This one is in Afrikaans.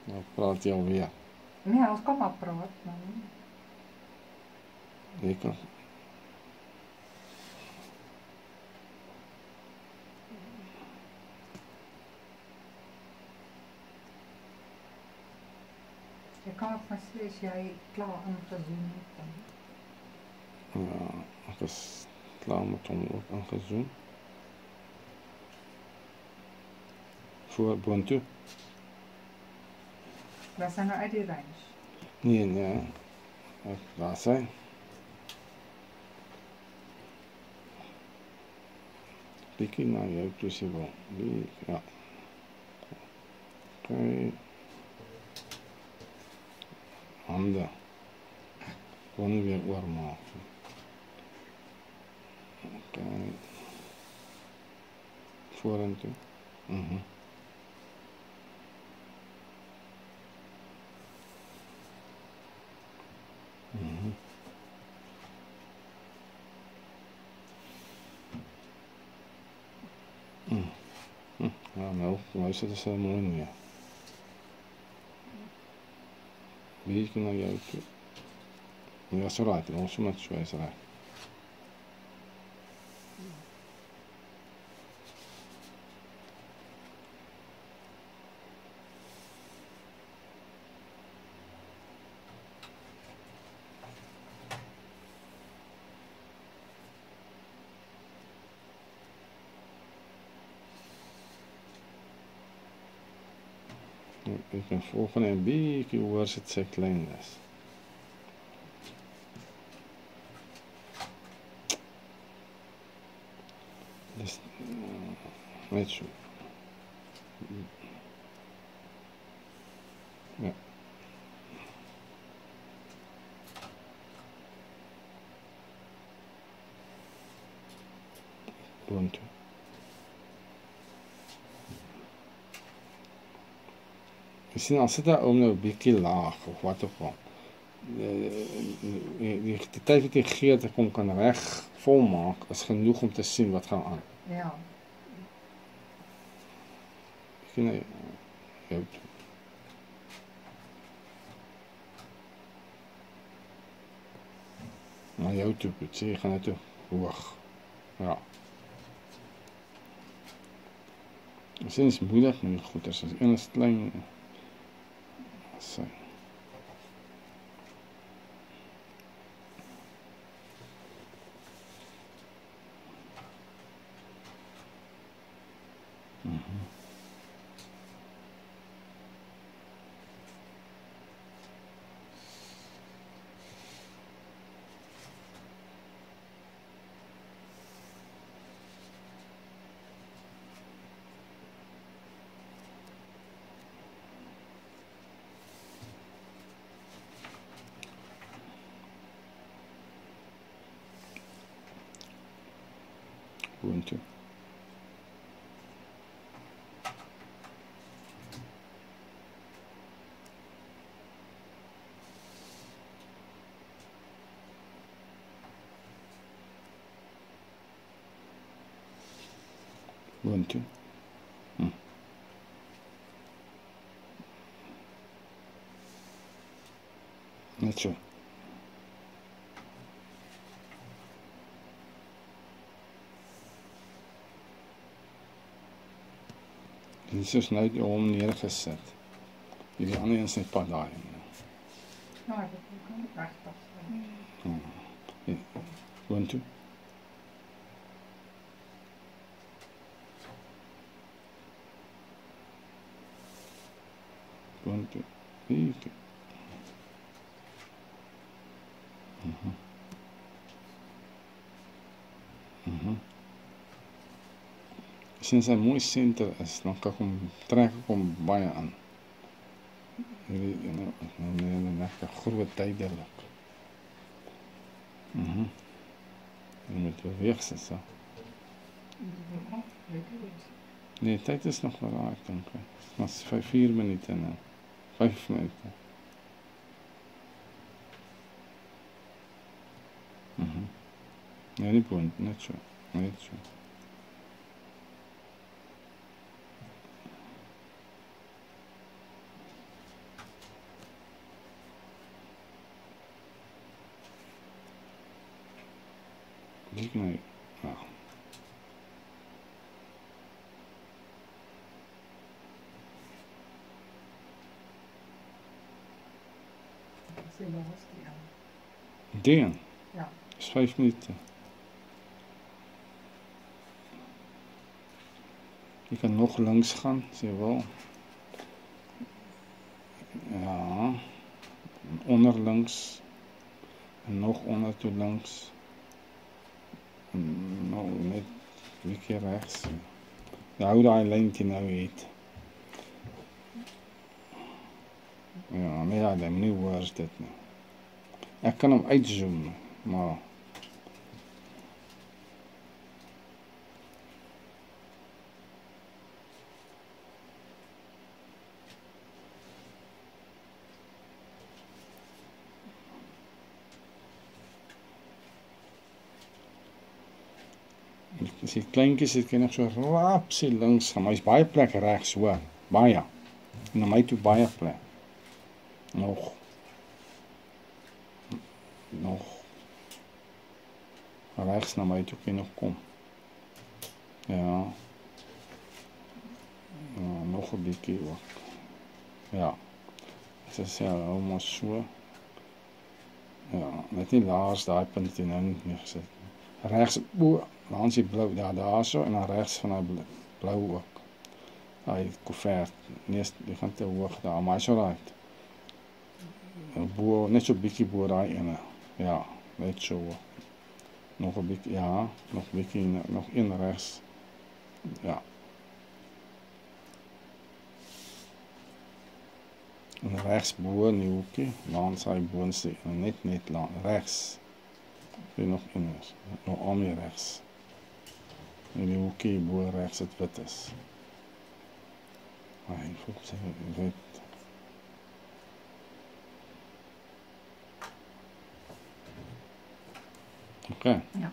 Nou praat jy alweer. Nee, ons kan maar praat, man. Jy kan. Jy kan ook maar sê as jy klaar ingezoom het. Ja, ek is klaar met hom ook ingezoom. Voor boontoe. Was hy nou uit die range? Nee. Daar sy. Bietjie na jou toe sy wil. Ja. Okay. Hande. Gewoon weer oormaak. Okay. Vorentoe. Ja, nou sit dit mooi nie. Bietjie na jou toe. Ja, so right, ons moet so is reg. Ek kan volgende een bietjie hoor sit sy klein is. Dis net so. Ja. Boontoe. Jy sien, as dit nou nou 'n bietjie laag of wat ook al. Die tyd wat jy gee dat ek hom kan reg volmaak is genoeg om te sien wat gaan aan. Ja. Ek sien jou na jou toe, jy gaan net hoog. Ja. Ek sien is moeilik met goed, as een is klein. So. Boontoe. Boontoe. Net so. En dis nou die hom neergesit. Hierdie ander is net pad daai. Ja, dit kan regtig. Boontoe. Boontoe. Bietjie. Sinds hy mooi senter is, dan kan ek hom trek ek hom baie aan. Hierdie net 'n groot tydelik. En met beweeg sy so. Nee, tyd is nog wel raak, dink ek. Ons 4 minute nou. 5 minute. Nee, nie punt, net so. Net so. Kyk nou. Ja. Dis die laaste een. Die een. Ja. Dis 5 minute. Jy kan nog links gaan, as jy wil. Ja. Onder links. En nog onder toe links. En nou net 'n bietjie regs. Ja, hou daai lyntjie nou het. Ja, nee, ja, dan nie hoor as dit nie. Ek kan hom uitzoom, maar as die kleintjies het nog so rapsie links gaan, maar is baie plek regs hoor. Baie. En na my toe baie plek. Nog. Regs na my toe kan nog kom. Ja. Ja, nog 'n bietjie ook. Ja. Dit is ja, almoes so. Ja, net nie laas daai punt hier nou neergesit. Regs bo langs die blou, ja, daarso en dan regs van daai blou ook. Daai koevert. Nee, die gaan te hoog daar, maar so right. Bo, net so bietjie bo daai ene. Ja, net so. Nog 'n bietjie, ja, nog 'n bietjie, nog een regs. Ja. En regs bo in die hoekie, langs hy boonste, net langs, regs. Er nog een is, nog al meer regs. En die hoekie bo regs het wit is. Maar hy voel sy wit. Okay. Ja.